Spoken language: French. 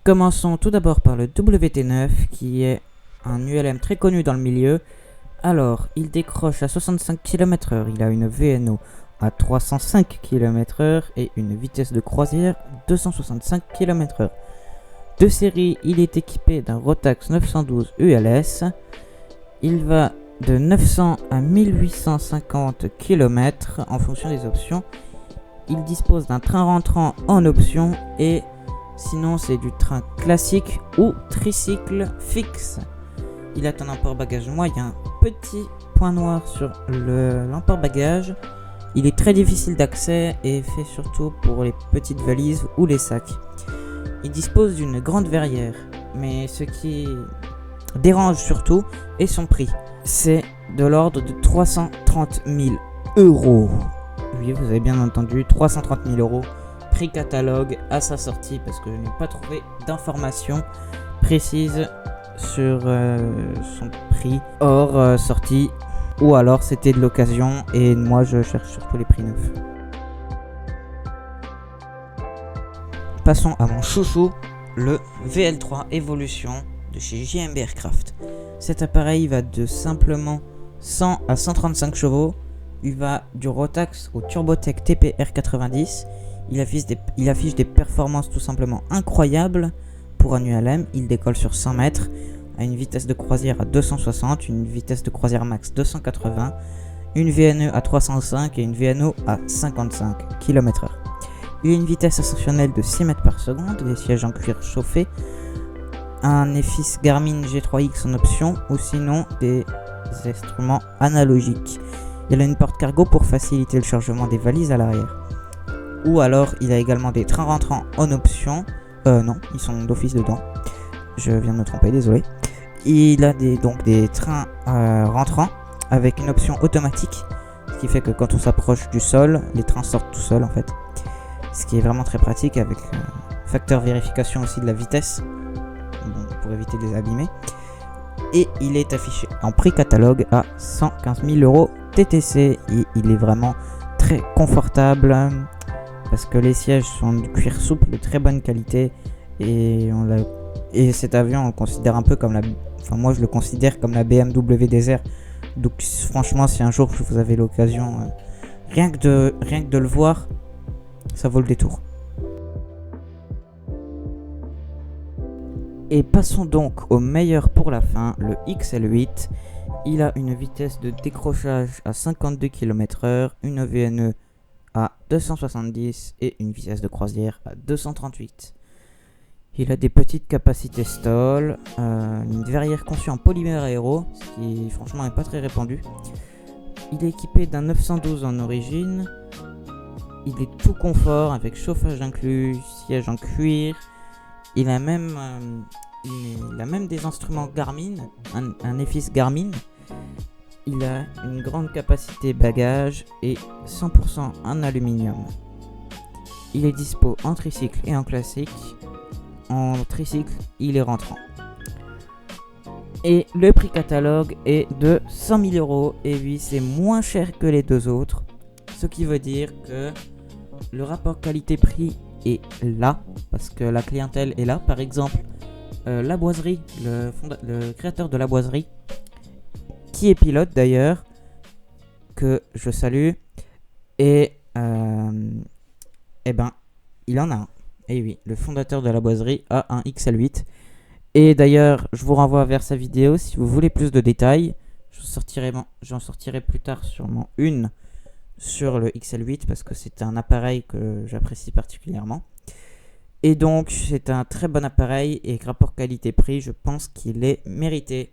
Commençons tout d'abord par le WT9 qui est un ULM très connu dans le milieu. Alors, il décroche à 65 km/h, il a une VNO à 305 km/h et une vitesse de croisière 265 km/h. De série, il est équipé d'un Rotax 912 ULS. Il va de 900 à 1850 km en fonction des options. Il dispose d'un train rentrant en option et sinon c'est du train classique ou tricycle fixe. Il a un emport-bagage moyen. Petit point noir sur l'emport-bagage, il est très difficile d'accès et fait surtout pour les petites valises ou les sacs. Il dispose d'une grande verrière, mais ce qui dérange surtout est son prix. C'est de l'ordre de 330 000 €. Oui, vous avez bien entendu, 330 000 €. Prix catalogue à sa sortie, parce que je n'ai pas trouvé d'informations précises sur son prix hors sortie, ou alors c'était de l'occasion et moi je cherche surtout les prix neufs. Passons à mon chouchou, le VL3 Evolution de chez JMB Aircraft. Cet appareil va de simplement 100 à 135 chevaux. Il va du Rotax au Turbotech TPR90. Il affiche des performances tout simplement incroyables pour un ULM. Il décolle sur 100 mètres à une vitesse de croisière à 260, une vitesse de croisière max 280, une VNE à 305 et une VNO à 55 km/h. Il a une vitesse ascensionnelle de 6 mètres par seconde, des sièges en cuir chauffé, un EFIS Garmin G3X en option ou sinon des instruments analogiques. Il a une porte cargo pour faciliter le chargement des valises à l'arrière. Ou alors il a également des trains rentrants en option. Non, ils sont d'office dedans. Je viens de me tromper, désolé. Il a donc des trains rentrants avec une option automatique, ce qui fait que quand on s'approche du sol, les trains sortent tout seuls en fait. Ce qui est vraiment très pratique avec facteur vérification aussi de la vitesse pour éviter de les abîmer. Et il est affiché en prix catalogue à 115 000 € TTC et il est vraiment très confortable parce que les sièges sont de cuir souple de très bonne qualité et cet avion on le considère un peu comme moi je le considère comme la BMW des airs. Donc franchement si un jour vous avez l'occasion rien que de le voir, ça vaut le détour. Et passons donc au meilleur pour la fin, le XL8. Il a une vitesse de décrochage à 52 km/h, une VNE à 270 et une vitesse de croisière à 238. Il a des petites capacités stall, une verrière conçue en polymère aéro, ce qui franchement n'est pas très répandu. Il est équipé d'un 912 en origine. Il est tout confort avec chauffage inclus, siège en cuir. Il a même des instruments Garmin, un EFIS Garmin. Il a une grande capacité bagage et 100% en aluminium. Il est dispo en tricycle et en classique. En tricycle, il est rentrant. Et le prix catalogue est de 100 000 €. Et oui, c'est moins cher que les deux autres. Ce qui veut dire que le rapport qualité-prix est là, parce que la clientèle est là. Par exemple, La Boiserie, le créateur de La Boiserie, qui est pilote d'ailleurs, que je salue, et il en a un. Et oui, le fondateur de La Boiserie a un XL8. Et d'ailleurs, je vous renvoie vers sa vidéo si vous voulez plus de détails. J'en sortirai plus tard sûrement une sur le XL8 parce que c'est un appareil que j'apprécie particulièrement. Et donc, c'est un très bon appareil et rapport qualité-prix, je pense qu'il est mérité.